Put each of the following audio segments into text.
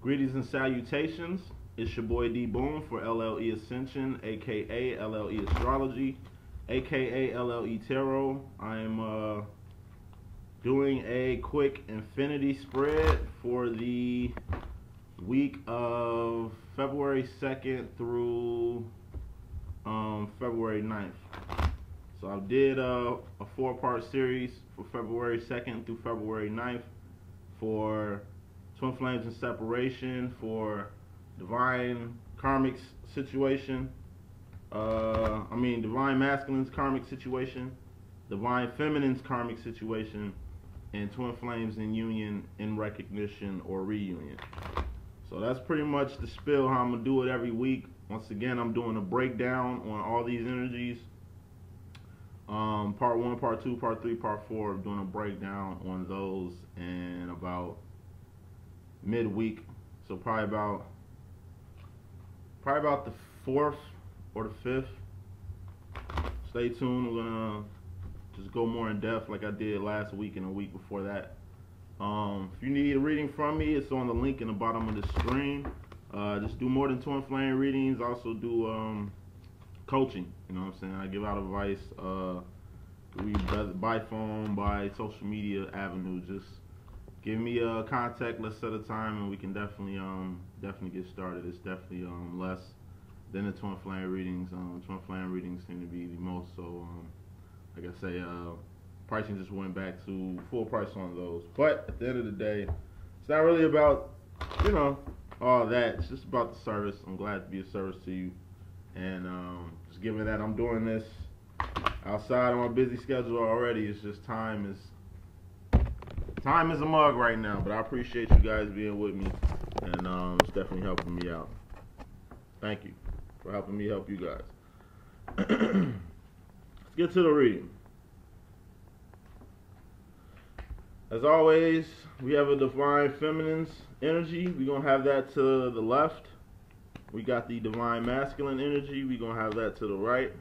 Greetings and salutations. It's your boy D Boom for LLE.Ascension, aka LLE Astrology, aka LLE Tarot. I am doing a quick infinity spread for the week of February 2nd through February 9th. So I did a 4-part series for February 2nd through February 9th for Twin Flames and Separation, for Divine Karmic situation, Divine Masculine's Karmic situation, Divine Feminine's Karmic situation, and Twin Flames in Union, in Recognition, or Reunion. So that's pretty much the spiel, how I'm going to do it every week. Once again, I'm doing a breakdown on all these energies. Part 1, Part 2, Part 3, Part 4, doing a breakdown on those in about midweek, so probably about the 4th or the 5th. Stay tuned. We're gonna just go more in depth like I did last week and a week before that. If you need a reading from me, it's on the link in the bottom of the screen. Just do more than Twin Flame readings. Also do coaching. You know what I'm saying? I give out advice by phone, by social media avenue. Just give me a contact, let's set a time, and we can definitely get started. It's definitely less than the Twin Flame readings. Twin Flame readings seem to be the most, so like I say, pricing just went back to full price on those. But at the end of the day, it's not really about, all that. It's just about the service. I'm glad to be of service to you, and just given that I'm doing this outside of my busy schedule already, it's just time is a mug right now, but I appreciate you guys being with me, and it's definitely helping me out. Thank you for helping me help you guys. Let's get to the reading. As always, we have a Divine Feminine's energy. We're going to have that to the left. We got the Divine Masculine energy. We're going to have that to the right.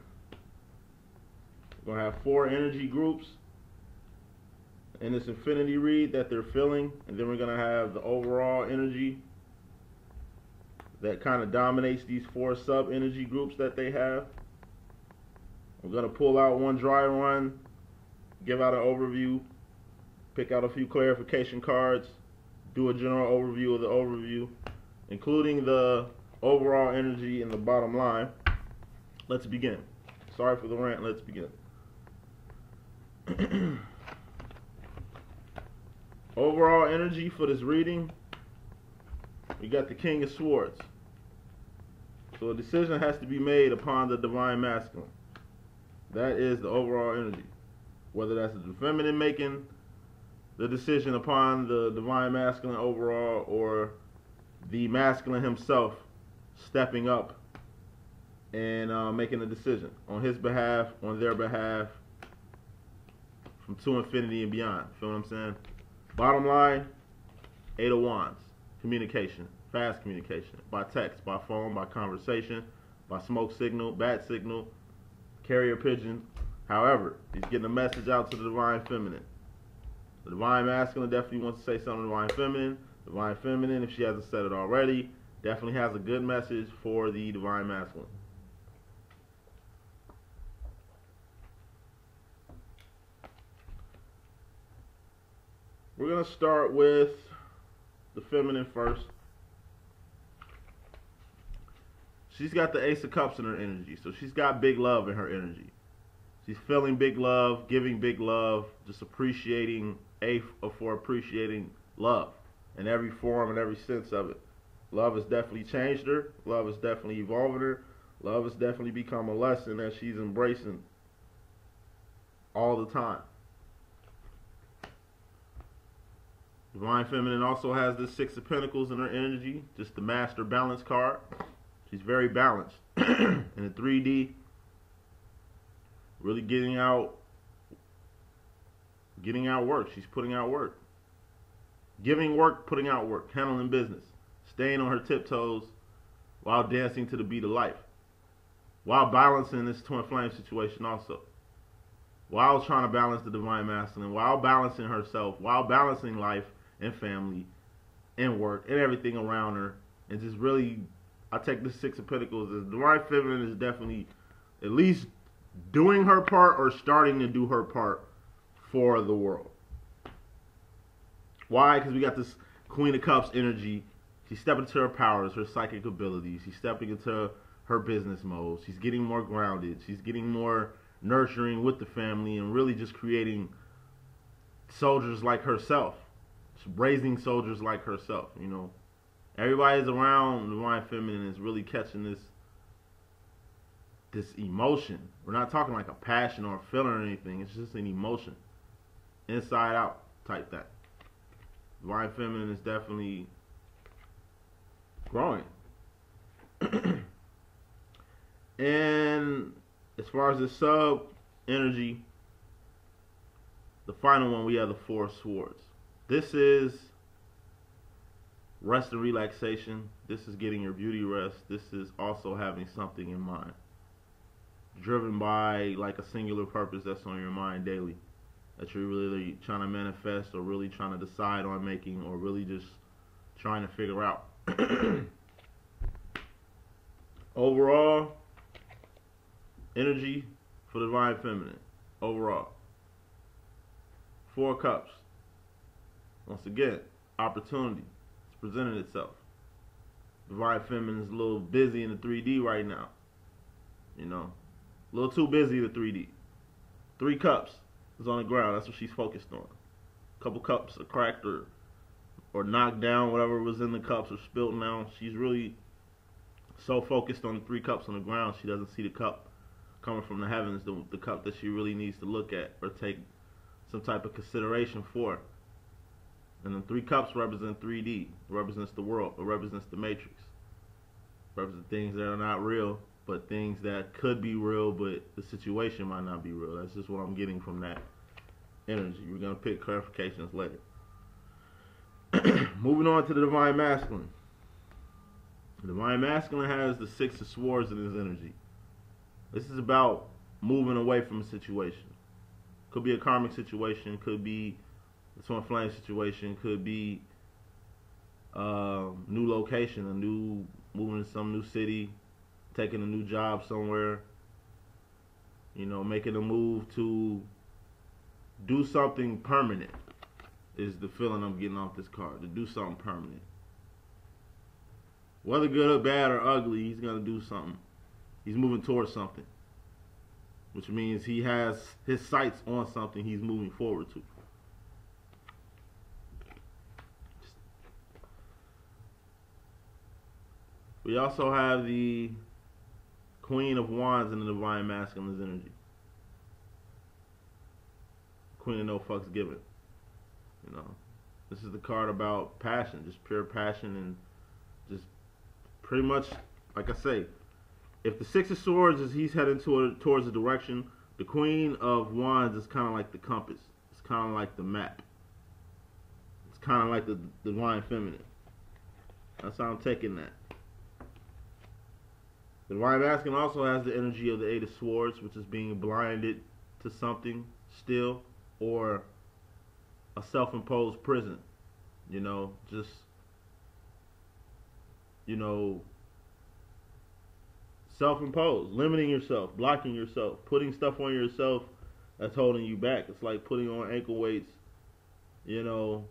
We're going to have 4 energy groups in this infinity read that they're feeling, and then we're going to have the overall energy that kind of dominates these 4 sub energy groups that they have. I'm going to pull out one dry run, give out an overview, pick out a few clarification cards, do a general overview of the overview, including the overall energy and the bottom line. Let's begin. Sorry for the rant, let's begin. Overall energy for this reading, we got the King of Swords. So a decision has to be made upon the Divine Masculine. That is the overall energy. Whether that's the feminine making the decision upon the Divine Masculine overall, or the masculine himself stepping up and making a decision on his behalf, on their behalf, from to infinity and beyond. Feel what I'm saying? Bottom line, 8 of Wands, communication, fast communication, by text, by phone, by conversation, by smoke signal, bat signal, carrier pigeon. However, he's getting a message out to the Divine Feminine. The Divine Masculine definitely wants to say something to the Divine Feminine. Divine Feminine, if she hasn't said it already, definitely has a good message for the Divine Masculine. We're going to start with the feminine first. She's got the Ace of Cups in her energy, so she's got big love in her energy. She's feeling big love, giving big love, just appreciating for appreciating love in every form and every sense of it. Love has definitely changed her. Love has definitely evolved her. Love has definitely become a lesson that she's embracing all the time. Divine Feminine also has this 6 of Pentacles in her energy, just the Master Balance card. She's very balanced in the 3D, really getting out work. She's putting out work, giving work, putting out work, handling business, staying on her tiptoes while dancing to the beat of life, while balancing this Twin Flame situation also, while trying to balance the Divine Masculine, while balancing herself, while balancing life and family and work and everything around her, and just really, I take the Six of Pentacles as Divine Feminine is definitely at least doing her part or starting to do her part for the world. Why? Because we got this Queen of Cups energy. She's stepping into her powers, her psychic abilities. She's stepping into her business mode. She's getting more grounded. She's getting more nurturing with the family and really just creating soldiers like herself. She's raising soldiers like herself, you know. Everybody's around Divine Feminine is really catching this emotion. We're not talking like a passion or a feeling or anything. It's just an emotion. Inside out type thing. Divine Feminine is definitely growing. And as far as the sub energy, the final one, we have the Four of Swords. This is rest and relaxation. This is getting your beauty rest. This is also having something in mind, driven by like a singular purpose that's on your mind daily, that you're really trying to manifest or really trying to decide on making or really just trying to figure out. Overall energy for the Divine Feminine. Overall, Four of Cups. Once again, opportunity. It's presenting itself. Divine Feminine is a little busy in the 3D right now. You know, a little too busy in the 3D. 3 cups is on the ground. That's what she's focused on. A couple cups are cracked or knocked down. Whatever was in the cups or spilled now. She's really so focused on the 3 cups on the ground, she doesn't see the cup coming from the heavens, the cup that she really needs to look at or take some type of consideration for. And the 3 cups represent 3D. It represents the world. It represents the matrix. It represents things that are not real, but things that could be real, but the situation might not be real. That's just what I'm getting from that energy. We're going to pick clarifications later. Moving on to the Divine Masculine. The Divine Masculine has the Six of Swords in his energy. This is about moving away from a situation. Could be a karmic situation, could be a twin flame situation, could be new location, moving to some new city, taking a new job somewhere, you know, making a move to do something permanent is the feeling I'm getting off this card. To do something permanent. Whether good or bad or ugly, he's going to do something. He's moving towards something. Which means he has his sights on something he's moving forward to. We also have the Queen of Wands in the Divine Masculine's energy. Queen of No Fucks Given. You know, this is the card about passion, just pure passion, and just pretty much, like I say, if the Six of Swords is he's heading towards the direction, the Queen of Wands is kind of like the compass. It's kind of like the map. It's kind of like the Divine Feminine. That's how I'm taking that. The Divine Masculine also has the energy of the Eight of Swords, which is being blinded to something still, or a self-imposed prison. You know, just, you know, self-imposed, limiting yourself, blocking yourself, putting stuff on yourself that's holding you back. It's like putting on ankle weights, you know,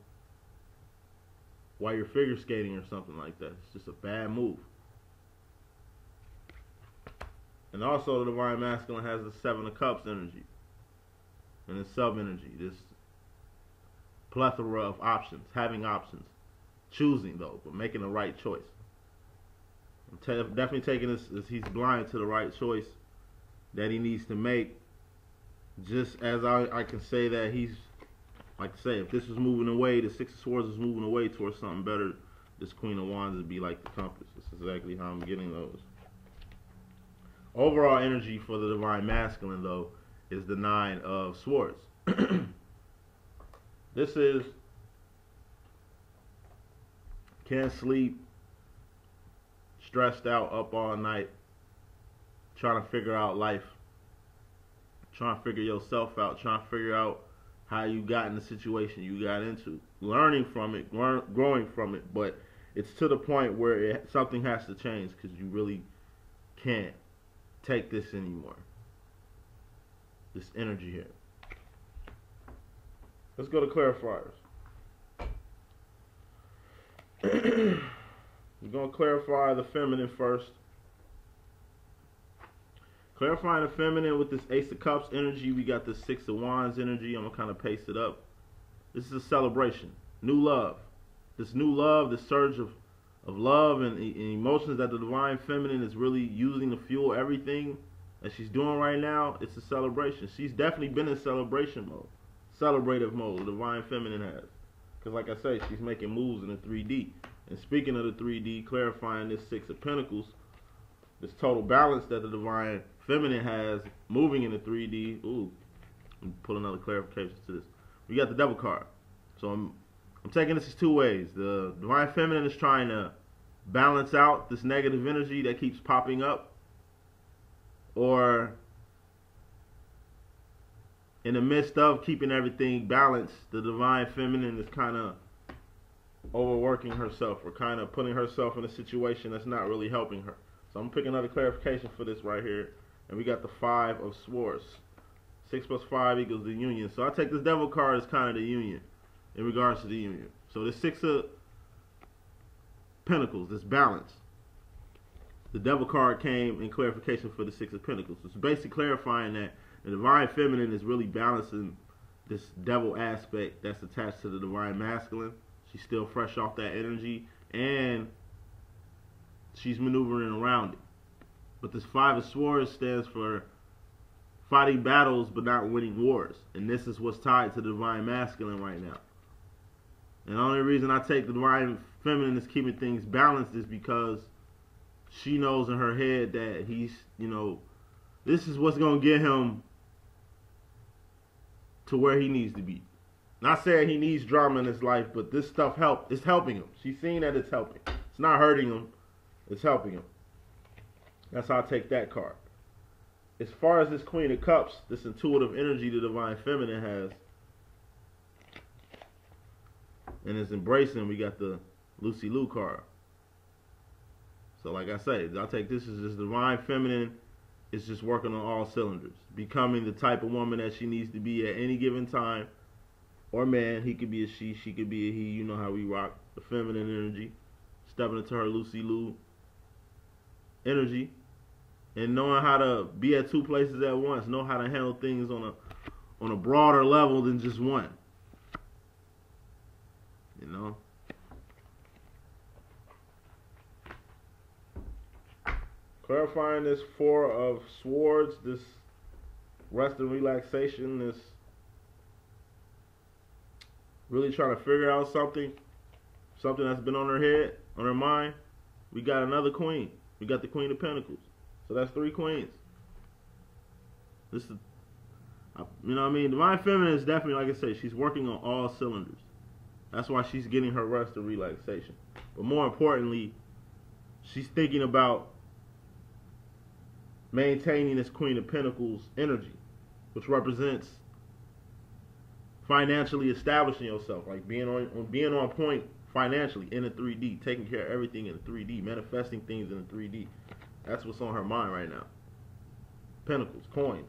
while you're figure skating or something like that. It's just a bad move. And also the Divine Masculine has the Seven of Cups energy and the sub-energy, this plethora of options, having options, choosing though, but making the right choice. I'm definitely taking this as he's blind to the right choice that he needs to make. Just as I can say that he's, like I say, if this was moving away, the Six of Swords is moving away towards something better, this Queen of Wands would be like the compass. That's exactly how I'm getting those. Overall energy for the Divine Masculine, though, is the Nine of Swords. This is can't sleep, stressed out, up all night, trying to figure out life, trying to figure yourself out, trying to figure out how you got in the situation you got into. learning from it, growing from it, but it's to the point where something has to change because you really can't take this anymore. This energy here. Let's go to clarifiers. We're going to clarify the feminine first. Clarifying the feminine with this Ace of Cups energy, we got this Six of Wands energy. I'm going to kind of paste it up. This is a celebration. New love. This new love, this surge of love and emotions that the Divine Feminine is really using to fuel everything that she's doing right now, it's a celebration. She's definitely been in celebration mode. Celebrative mode, the Divine Feminine has. Because like I say, she's making moves in the 3D. And speaking of the 3D, clarifying this Six of Pentacles, this total balance that the Divine Feminine has moving in the 3D. Ooh, let me pull another clarification to this. We got the Devil card. So I'm taking this as two ways. The Divine Feminine is trying to balance out this negative energy that keeps popping up. Or in the midst of keeping everything balanced, the Divine Feminine is kind of overworking herself or kind of putting herself in a situation that's not really helping her. So I'm picking another clarification for this right here. And we got the Five of Swords. 6 plus 5 equals the union. So I take this Devil card as kind of the union in regards to the union. So the Six of Pentacles, this balance. The Devil card came in clarification for the Six of Pentacles. It's basically clarifying that the Divine Feminine is really balancing this Devil aspect that's attached to the Divine Masculine. She's still fresh off that energy and she's maneuvering around it. But this Five of Swords stands for fighting battles but not winning wars. And this is what's tied to the Divine Masculine right now. And the only reason I take the Divine Feminine as keeping things balanced is because she knows in her head that he's, this is what's going to get him to where he needs to be. Not saying he needs drama in his life, but this stuff it's helping him. She's seeing that it's helping. It's not hurting him. It's helping him. That's how I take that card. As far as this Queen of Cups, this intuitive energy the Divine Feminine has, and is embracing, we got the Lucy Liu card. So like I say, I'll take this as just Divine Feminine is just working on all cylinders. Becoming the type of woman that she needs to be at any given time. Or man, he could be a she could be a he. You know how we rock the feminine energy. Stepping into her Lucy Liu energy. And knowing how to be at two places at once. Know how to handle things on a broader level than just one. Clarifying this Four of Swords, this rest and relaxation, this really trying to figure out something that's been on her head, on her mind. We got another queen. We got the Queen of Pentacles. So that's 3 queens. This is, Divine Feminine is definitely, like I say, she's working on all cylinders. That's why she's getting her rest and relaxation. But more importantly, she's thinking about maintaining this Queen of Pentacles energy, which represents financially establishing yourself, like being on point financially in the 3D, taking care of everything in the 3D, manifesting things in the 3D. That's what's on her mind right now. Pentacles, coins.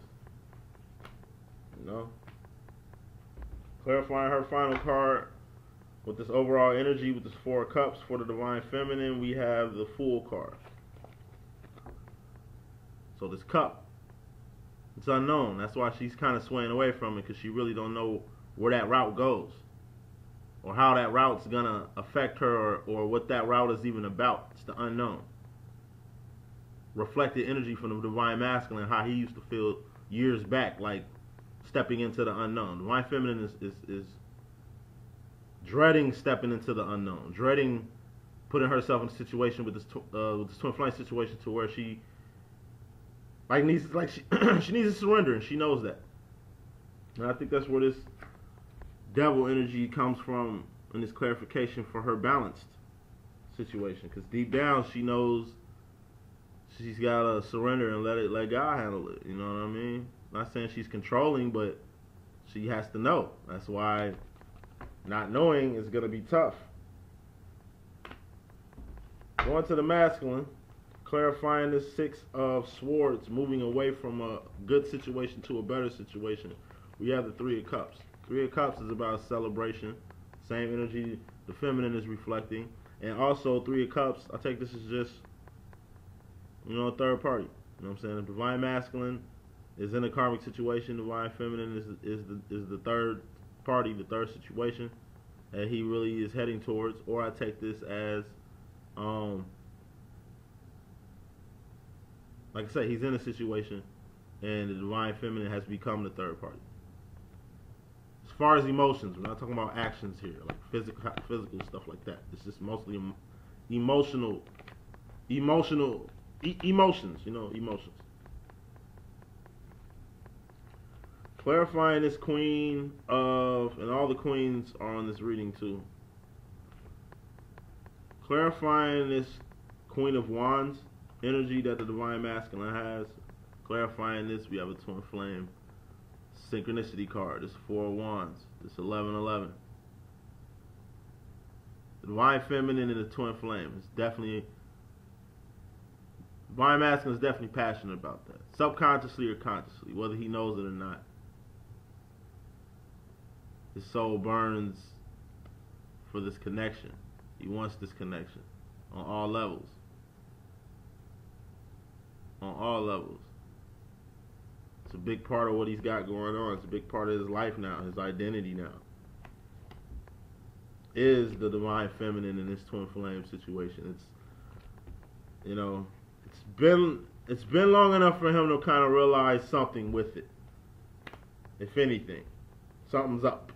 Clarifying her final card with this overall energy, with this Four of Cups for the Divine Feminine, we have the Fool card. So this cup, it's unknown. That's why she's kind of swaying away from it, because she really don't know where that route goes, or how that route's gonna affect her, or what that route is even about. It's the unknown. Reflected energy from the Divine Masculine, how he used to feel years back, like stepping into the unknown. Divine Feminine is dreading stepping into the unknown, dreading putting herself in a situation with this twin flame situation to where she she needs to surrender, and she knows that. And I think that's where this Devil energy comes from in this clarification for her balanced situation. Because deep down she knows she's gotta surrender and let God handle it. You know what I mean? Not saying she's controlling, but she has to know. That's why Not knowing is going to be tough. Going to the masculine, clarifying this 6 of Swords, moving away from a good situation to a better situation. We have the 3 of Cups. 3 of Cups is about celebration. Same energy the feminine is reflecting. And also 3 of Cups, I take this as just, a third party. You know what I'm saying? The divine masculine is in a karmic situation. Divine feminine is the third party, the third situation that he really is heading towards. Or I take this as, like I said, he's in a situation and the divine feminine has become the third party. As far as emotions, we're not talking about actions here, like physical stuff like that. It's just mostly emotions, emotions. Clarifying this Queen of, and all the queens are on this reading too. Clarifying this Queen of Wands energy that the divine masculine has. Clarifying this, we have a twin flame synchronicity card. This 4 of Wands. This 1111. The divine feminine and the twin flame. It's definitely, divine masculine is definitely passionate about that, subconsciously or consciously, whether he knows it or not. His soul burns for this connection. He wants this connection on all levels. On all levels. It's a big part of what he's got going on. It's a big part of his life now, his identity now. Is the divine feminine in this twin flame situation. It's been long enough for him to kind of realize something with it. If anything, something's up.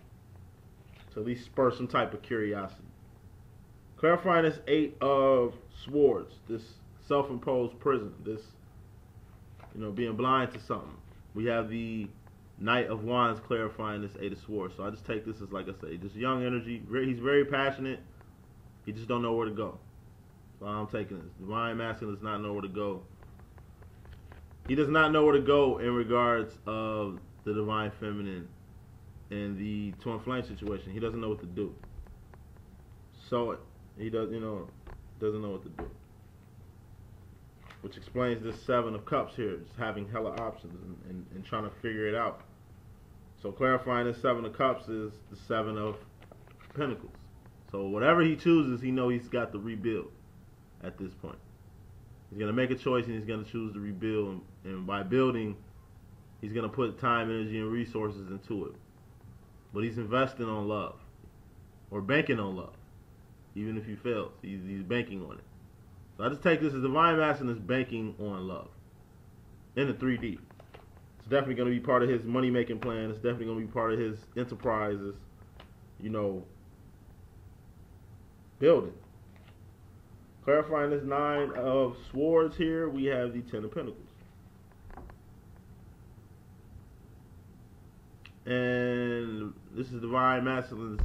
To at least spur some type of curiosity. Clarifying this 8 of Swords, this self-imposed prison, this, being blind to something. We have the Knight of Wands clarifying this 8 of Swords. So I just take this as, like I say, just young energy. He's very passionate. He just don't know where to go. So I'm taking this. Divine masculine does not know where to go. He does not know where to go in regards of the divine feminine and the twin flame situation. He doesn't know what to do. So he doesn't know what to do. Which explains this 7 of Cups here, just having hella options and trying to figure it out. So clarifying this 7 of Cups is the 7 of Pentacles. So whatever he chooses, he knows he's got to rebuild at this point. He's going to make a choice and he's going to choose to rebuild. And by building, he's going to put time, energy, and resources into it. But he's investing on love. Or banking on love. Even if he fails, he's banking on it. So I just take this as divine masculine is banking on love. In the 3D. It's definitely going to be part of his money-making plan. It's definitely going to be part of his enterprises, building. Clarifying this 9 of Swords here, we have the 10 of Pentacles. And this is divine masculine's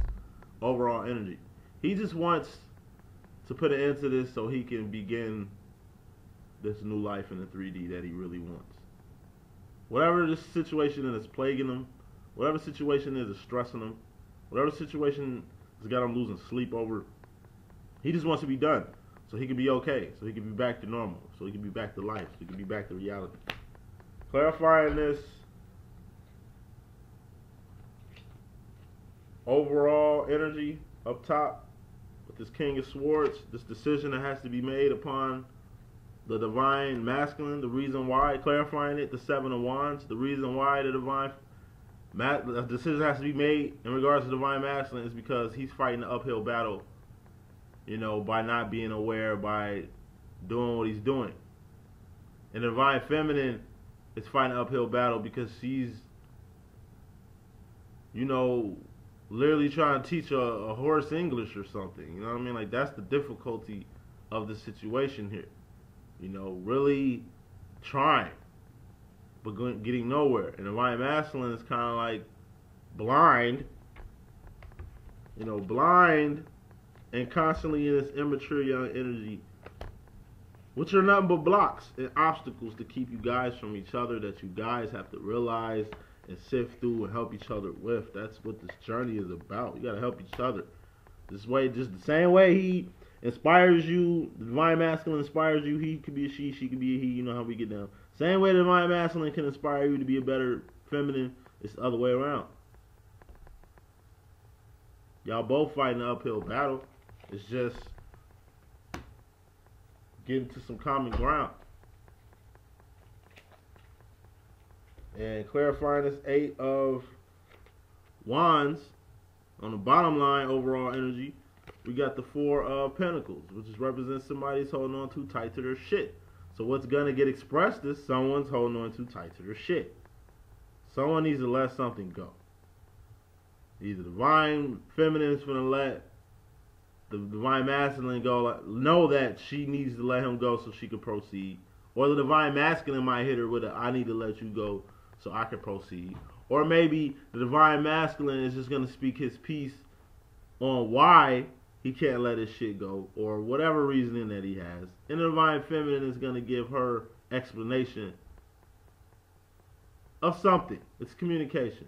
overall energy. He just wants to put an end to this so he can begin this new life in the 3D that he really wants. Whatever this situation is plaguing him, whatever situation is stressing him, whatever situation has got him losing sleep over, he just wants to be done so he can be okay, so he can be back to normal, so he can be back to life, so he can be back to reality. Clarifying this overall energy up top with this King of Swords, this decision that has to be made upon the divine masculine, the reason why, clarifying it, the 7 of Wands, the reason why the decision has to be made in regards to divine masculine is because he's fighting an uphill battle, by not being aware, by doing what he's doing. And the divine feminine is fighting an uphill battle because she's, literally trying to teach a horse English or something. You know what I mean? Like, that's the difficulty of the situation here. Really trying, but getting nowhere. And the divine masculine is kind of like blind, blind and constantly in this immature young energy, which are nothing but blocks and obstacles to keep you guys from each other that you guys have to realize and sift through and help each other with. That's what this journey is about. You gotta help each other. This way, just the same way he inspires you, the divine masculine inspires you. He could be a she could be a he. You know how we get down. Same way the divine masculine can inspire you to be a better feminine. It's the other way around. Y'all both fighting an uphill battle. It's just getting to some common ground. And clarifying this 8 of Wands on the bottom line, overall energy, we got the 4 of Pentacles, which is represents somebody's holding on too tight to their shit. So what's gonna get expressed is someone's holding on too tight to their shit. Someone needs to let something go. Either the divine feminine is gonna let the divine masculine go, know that she needs to let him go so she can proceed, or the divine masculine might hit her with a "I need to let you go so I can proceed," or maybe the divine masculine is just gonna speak his piece on why he can't let his shit go, or whatever reasoning that he has, and the divine feminine is gonna give her explanation of something. It's communication.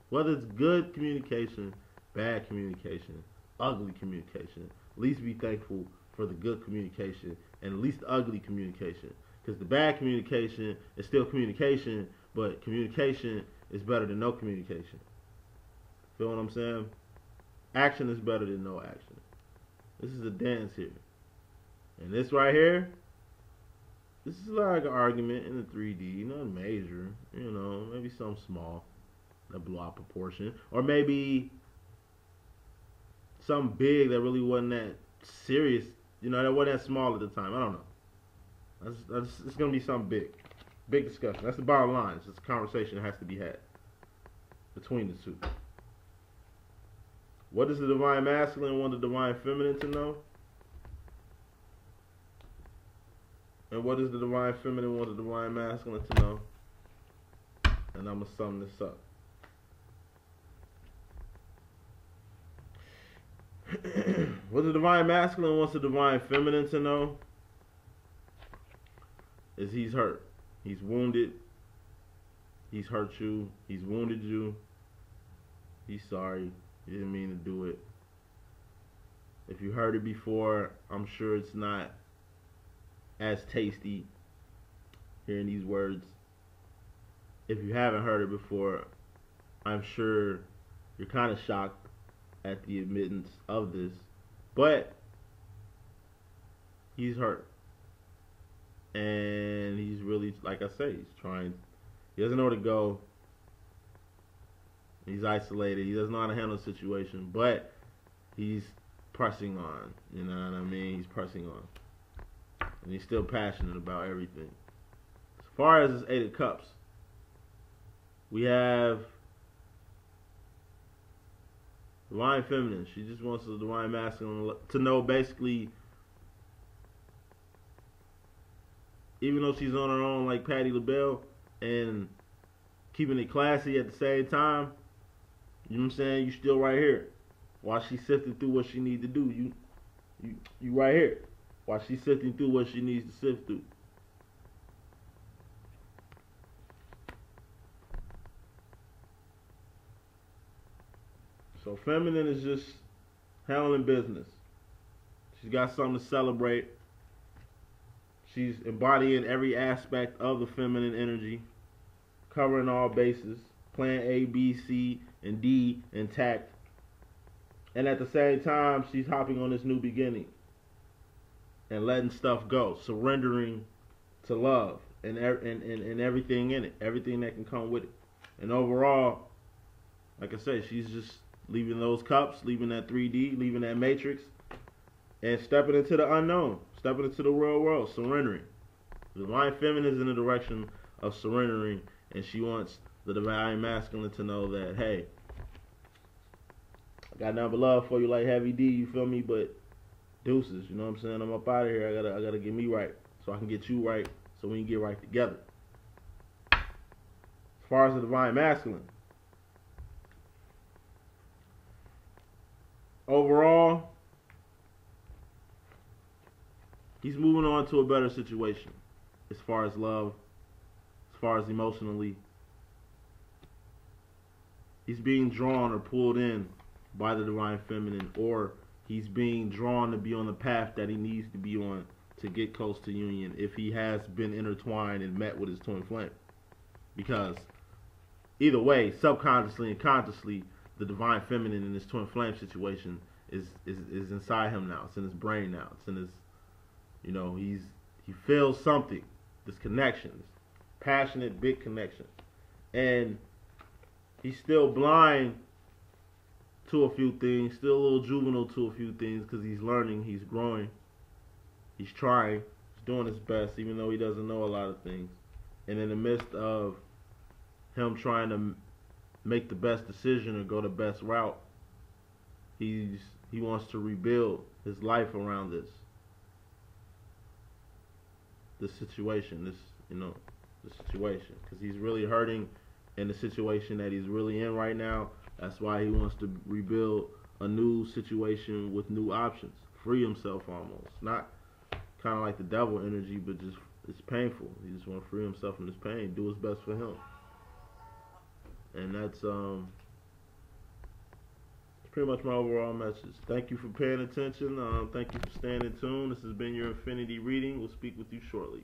Whether it's good communication, bad communication, ugly communication, at least be thankful for the good communication and at least the ugly communication. Because the bad communication is still communication, but communication is better than no communication. Feel what I'm saying? Action is better than no action. This is a dance here. And this right here, this is like an argument in the 3D, nothing major, you know, maybe something small that blew out proportion, or maybe something big that really wasn't that serious, you know, that wasn't that small at the time. I don't know. It's gonna be something big discussion. That's the bottom line. It's just a conversation that has to be had between the two. What does the divine masculine want the divine feminine to know? And what does the divine feminine want the divine masculine to know? And I'm going to sum this up. What the divine masculine wants the divine feminine to know is he's hurt. He's wounded. He's hurt you. He's wounded you. He's sorry. He didn't mean to do it. If you heard it before, I'm sure it's not as tasty hearing these words. If you haven't heard it before, I'm sure you're kind of shocked at the admittance of this. But he's hurt. And he's really, like I say, he's trying. He doesn't know where to go. He's isolated. He doesn't know how to handle the situation. But he's pressing on. You know what I mean? He's pressing on. And he's still passionate about everything. As far as this 8 of Cups, we have divine feminine. She just wants the divine masculine to know, basically, even though she's on her own like Patti LaBelle and keeping it classy at the same time, you know what I'm saying, you still right here. While she's sifting through what she needs to do, you right here. While she's sifting through what she needs to sift through. So feminine is just handling business. She's got something to celebrate. She's embodying every aspect of the feminine energy, covering all bases, playing A, B, C, and D intact. And at the same time, she's hopping on this new beginning and letting stuff go, surrendering to love and everything in it, everything that can come with it. And overall, like I say, she's just leaving those cups, leaving that 3D, leaving that matrix, and stepping into the unknown, stepping into the real world, surrendering. The divine feminine is in the direction of surrendering, and she wants the divine masculine to know that, hey, I got nothing but love for you like Heavy D, you feel me? But deuces, you know what I'm saying? I'm up out of here. I gotta get me right so I can get you right, so we can get right together. As far as the divine masculine, overall, he's moving on to a better situation as far as love, as far as emotionally, he's being drawn or pulled in by the divine feminine, or he's being drawn to be on the path that he needs to be on to get close to union if he has been intertwined and met with his twin flame. Because either way, subconsciously and consciously, the divine feminine in this twin flame situation is inside him now. It's in his brain now. It's in his, he feels something, this connection, this passionate, big connection. And he's still blind to a few things, still a little juvenile to a few things, because he's learning, he's growing, he's trying, he's doing his best, even though he doesn't know a lot of things. And in the midst of him trying to make the best decision or go the best route, he wants to rebuild his life around this situation, this situation, because he's really hurting in the situation that he's really in right now. That's why he wants to rebuild a new situation with new options, free himself almost. Not kind of like the devil energy, but just it's painful. He just want to free himself from this pain, do his best for him. And that's pretty much my overall message. Thank you for paying attention. Thank you for staying in tune. This has been your Infinity reading. We'll speak with you shortly.